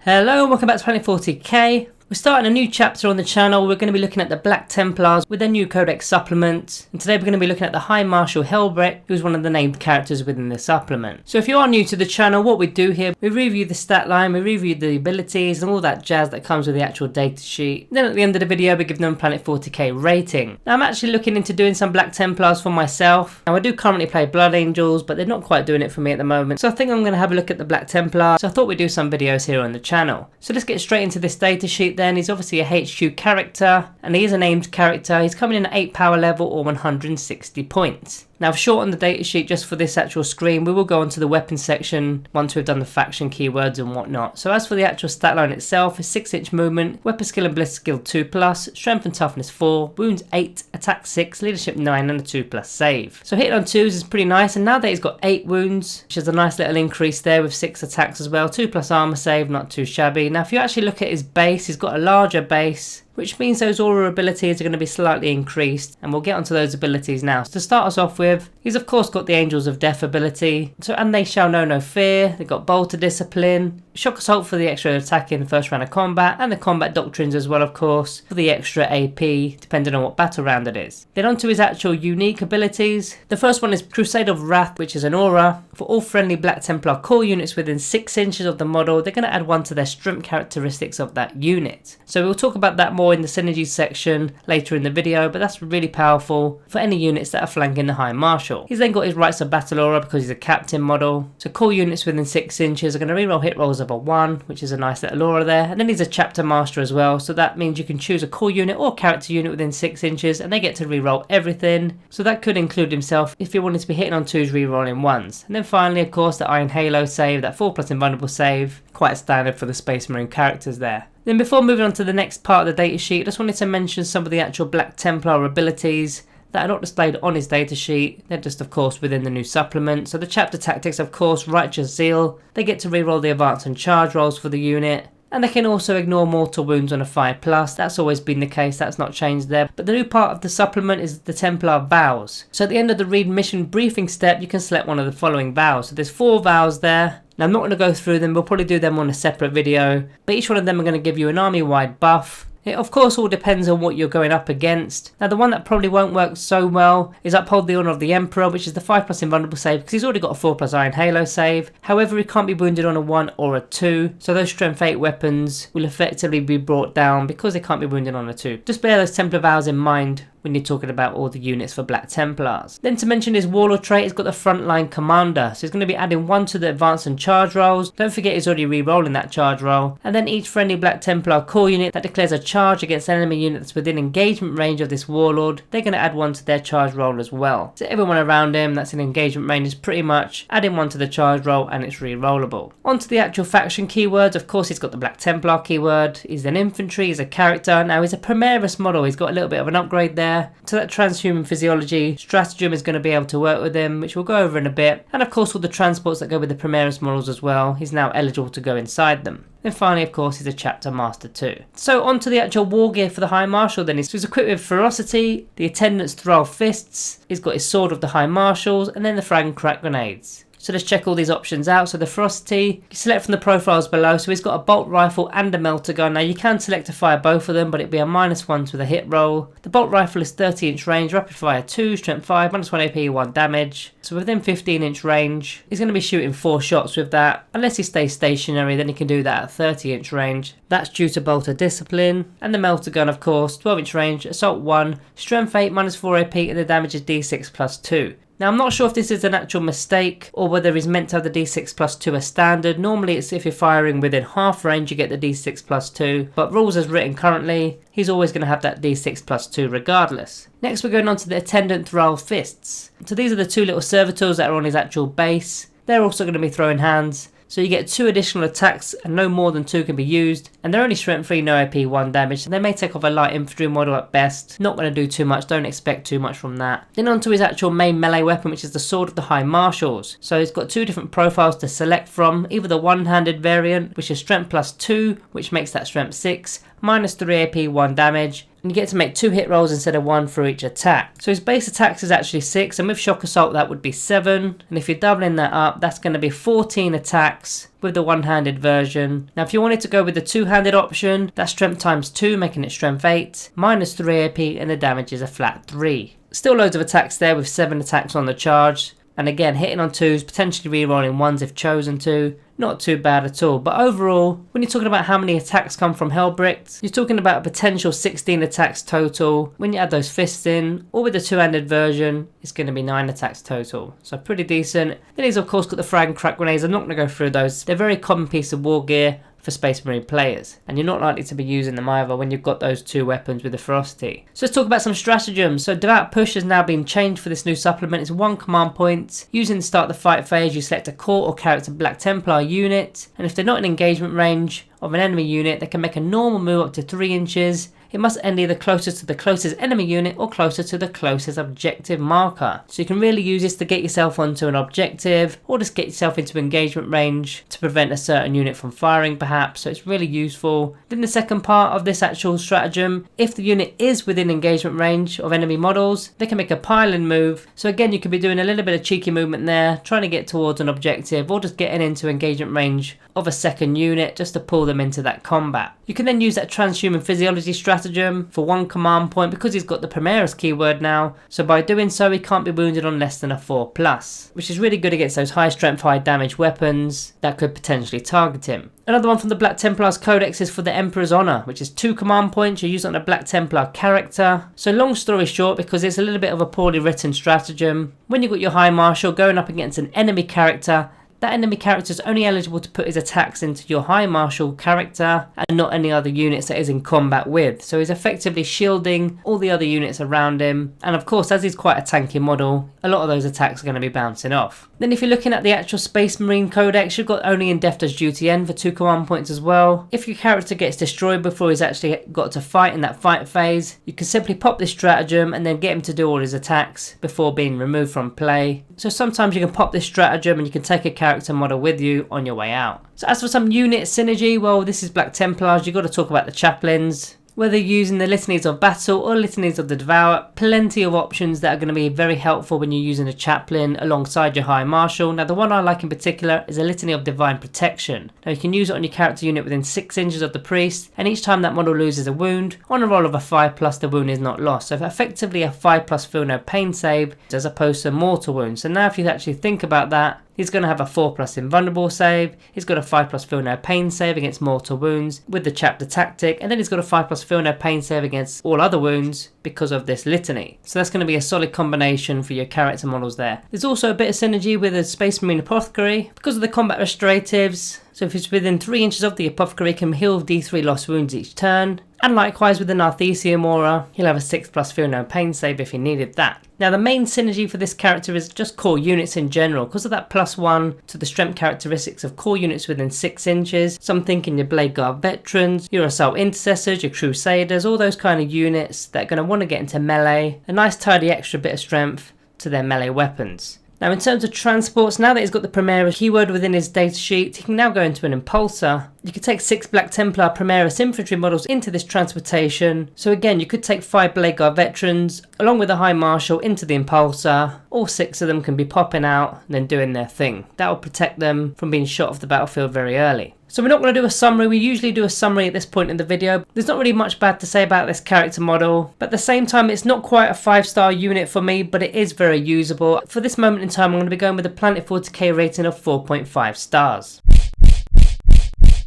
Hello and welcome back to Planet 40k. We're starting a new chapter on the channel. We're going to be looking at the Black Templars with their new codex supplement. And today we're going to be looking at the High Marshal Helbrecht, who's one of the named characters within the supplement. So if you are new to the channel, what we do here, we review the stat line, we review the abilities and all that jazz that comes with the actual data sheet. Then at the end of the video, we give them a Planet 40k rating. Now I'm actually looking into doing some Black Templars for myself. Now I do currently play Blood Angels, but they're not quite doing it for me at the moment. So I think I'm going to have a look at the Black Templar. So I thought we'd do some videos here on the channel. So let's get straight into this data sheet then. He's obviously a HQ character, and he is a named character. He's coming in at 8 power level or 160 points. Now I've shortened the datasheet just for this actual screen. We will go onto the weapons section once we've done the faction keywords and whatnot. So as for the actual stat line itself, is 6-inch movement, weapon skill and bliss skill 2+, strength and toughness 4, wounds 8, attack 6, leadership 9 and a 2+ save. So hitting on 2s is pretty nice, and now that he's got 8 wounds, which is a nice little increase there with 6 attacks as well, 2+ armor save, not too shabby. Now if you actually look at his base, he's got a larger base, which means those aura abilities are going to be slightly increased, and we'll get onto those abilities now. So to start us off with, he's of course got the Angels of Death ability, and they shall know no fear. They've got Bolter Discipline, Shock Assault for the extra attack in the first round of combat, and the combat doctrines as well of course for the extra AP depending on what battle round it is. Then onto his actual unique abilities. The first one is Crusade of Wrath, which is an aura. For all friendly Black Templar core units within 6 inches of the model, they're going to add 1 to their strength characteristics of that unit. So we'll talk about that more in the synergy section later in the video, but that's really powerful for any units that are flanking the High Marshal. He's then got his Rights of Battle aura because he's a captain model. So core units within 6 inches are going to reroll hit rolls of a 1, which is a nice little aura there. And then he's a chapter master as well, so that means you can choose a core unit or character unit within 6 inches and they get to reroll everything. So that could include himself if you wanted to be hitting on 2s rerolling 1s. And then finally of course the Iron Halo save, that 4+ invulnerable save, quite standard for the Space Marine characters there. Then before moving on to the next part of the datasheet, I just wanted to mention some of the actual Black Templar abilities that are not displayed on his datasheet. They're just of course within the new supplement. So the chapter tactics, of course, Righteous Zeal, they get to reroll the advance and charge rolls for the unit. And they can also ignore mortal wounds on a 5+, that's always been the case, that's not changed there. But the new part of the supplement is the Templar vows. So at the end of the read mission briefing step, you can select one of the following vows. So there's 4 vows there. Now I'm not going to go through them, we'll probably do them on a separate video. But each one of them are going to give you an army-wide buff. It of course all depends on what you're going up against. Now the one that probably won't work so well is Uphold the Honour of the Emperor, which is the 5+ invulnerable save because he's already got a 4+ Iron Halo save. However, he can't be wounded on a 1 or a 2, so those strength 8 weapons will effectively be brought down because they can't be wounded on a 2. Just bear those Templar vows in mind when you're talking about all the units for Black Templars. Then to mention his Warlord trait, he's got the Frontline Commander, so he's going to be adding 1 to the advance and charge rolls. Don't forget he's already re-rolling that charge roll. And then each friendly Black Templar core unit that declares a charge against an enemy unit that's within engagement range of this Warlord, they're going to add 1 to their charge roll as well. So everyone around him that's in engagement range is pretty much adding 1 to the charge roll, and it's re-rollable. On to the actual faction keywords, of course he's got the Black Templar keyword, he's an infantry, he's a character. Now he's a Primaris model, he's got a little bit of an upgrade there. So that transhuman physiology, Stratagem is going to be able to work with him, which we'll go over in a bit. And of course all the transports that go with the Primaris models as well, he's now eligible to go inside them. Then finally of course he's a chapter master too. So on to the actual war gear for the High Marshal then. He's equipped with Ferocity, the Attendant's Thrall Fists, he's got his Sword of the High Marshals, and then the Frag and Crack Grenades. So let's check all these options out. So the Ferocity, you select from the profiles below. So he's got a bolt rifle and a melter gun. Now you can select to fire both of them, but it'd be a -1 to the hit roll. The bolt rifle is 30-inch range, rapid fire 2, strength 5, -1 AP, 1 damage. So within 15-inch range, he's going to be shooting 4 shots with that. Unless he stays stationary, then he can do that at 30-inch range. That's due to Bolter Discipline. And the melter gun, of course, 12-inch range, assault 1, strength 8, -4 AP, and the damage is D6+2. Now I'm not sure if this is an actual mistake or whether he's meant to have the D6+2 as standard. Normally it's if you're firing within half range you get the D6+2, but rules as written currently, he's always going to have that D6+2 regardless. Next we're going on to the Attendant Thrall Fists. So these are the 2 little servitors that are on his actual base. They're also going to be throwing hands. So you get 2 additional attacks and no more than 2 can be used, and they're only strength 3, no AP, 1 damage, so they may take off a light infantry model at best. Not going to do too much, don't expect too much from that. Then on to his actual main melee weapon, which is the Sword of the High Marshals. So he's got 2 different profiles to select from, either the one-handed variant, which is strength +2, which makes that strength 6, minus 3 AP, 1 damage, and you get to make 2 hit rolls instead of 1 for each attack. So his base attacks is actually 6, and with Shock Assault that would be 7, and if you're doubling that up, that's going to be 14 attacks with the one-handed version. Now if you wanted to go with the two-handed option, that's strength times 2, making it strength 8, minus 3 AP, and the damage is a flat 3. Still loads of attacks there with 7 attacks on the charge. And again, hitting on 2s, potentially re-rolling 1s if chosen to. Not too bad at all. But overall, when you're talking about how many attacks come from Helbrecht, you're talking about a potential 16 attacks total. When you add those fists in, or with the two-handed version, it's going to be 9 attacks total. So pretty decent. Then he's of course got the frag and crack grenades. I'm not going to go through those. They're a very common piece of war gear for Space Marine players, and you're not likely to be using them either when you've got those 2 weapons with the ferocity. So let's talk about some stratagems. So Devout Push has now been changed for this new supplement. It's 1 command point. Using the start the fight phase, you select a core or character Black Templar unit, and if they're not in engagement range of an enemy unit, they can make a normal move up to 3 inches. It must end either closest to the closest enemy unit or closer to the closest objective marker. So you can really use this to get yourself onto an objective, or just get yourself into engagement range to prevent a certain unit from firing perhaps. So it's really useful. Then the second part of this actual stratagem, if the unit is within engagement range of enemy models, they can make a pile-in move. So again, you could be doing a little bit of cheeky movement there, trying to get towards an objective, or just getting into engagement range of a second unit just to pull them into that combat. You can then use that transhuman physiology stratagem for 1 command point because he's got the Primaris keyword now, so by doing so he can't be wounded on less than a 4+, which is really good against those high strength, high damage weapons that could potentially target him. Another one from the Black Templars Codex is for the Emperor's Honor, which is 2 command points. You use it on a Black Templar character. So long story short, because it's a little bit of a poorly written stratagem, when you've got your High Marshal going up against an enemy character, that enemy character is only eligible to put his attacks into your High Marshal character and not any other units that he's in combat with. So he's effectively shielding all the other units around him. And of course, as he's quite a tanky model, a lot of those attacks are going to be bouncing off. Then if you're looking at the actual Space Marine Codex, you've got only in Death Does Duty End for 2 command points as well. If your character gets destroyed before he's actually got to fight in that fight phase, you can simply pop this stratagem and then get him to do all his attacks before being removed from play. So sometimes you can pop this stratagem and you can take a character model with you on your way out. So as for some unit synergy, well, this is Black Templars. You've got to talk about the chaplains. Whether you're using the Litanies of Battle or Litanies of the Devour, plenty of options that are going to be very helpful when you're using a chaplain alongside your High Marshal. Now the one I like in particular is a Litany of Divine Protection. Now you can use it on your character unit within 6 inches of the priest, and each time that model loses a wound, on a roll of a 5+, the wound is not lost. So effectively a 5+ feel no pain save as opposed to mortal wounds. So now if you actually think about that, he's going to have a 4+ invulnerable save, he's got a 5+ feel no pain save against mortal wounds with the chapter tactic, and then he's got a 5+ feel no pain save against all other wounds because of this litany. So that's going to be a solid combination for your character models there. There's also a bit of synergy with the Space Marine Apothecary because of the combat restoratives. So if it's within 3 inches of the Apothecary, can heal D3 lost wounds each turn. And likewise with the Narthesium Aura, he'll have a 6+ feel no pain save if he needed that. Now the main synergy for this character is just core units in general, because of that +1 to the strength characteristics of core units within 6 inches. So I'm thinking your Blade Guard veterans, your Assault Intercessors, your Crusaders, all those kind of units that are going to want to get into melee. A nice tidy extra bit of strength to their melee weapons. Now in terms of transports, now that he's got the Primaris keyword within his datasheet, he can now go into an Impulsor. You could take 6 Black Templar Primaris infantry models into this transportation. So again, you could take 5 Blade Guard veterans along with a High Marshal into the Impulsor. All 6 of them can be popping out and then doing their thing. That will protect them from being shot off the battlefield very early. So we're not going to do a summary. We usually do a summary at this point in the video. There's not really much bad to say about this character model, but at the same time it's not quite a 5-star unit for me, but it is very usable. For this moment in time, I'm going to be going with a Planet 40k rating of 4.5 stars.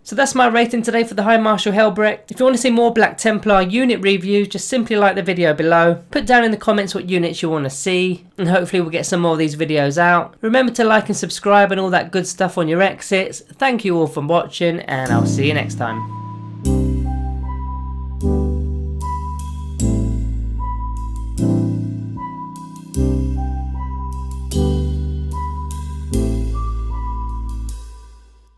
So that's my rating today for the High Marshal Helbrecht. If you want to see more Black Templar unit reviews, just simply like the video below. Put down in the comments what units you want to see, and hopefully we'll get some more of these videos out. Remember to like and subscribe and all that good stuff on your exits. Thank you all for watching, and I'll see you next time.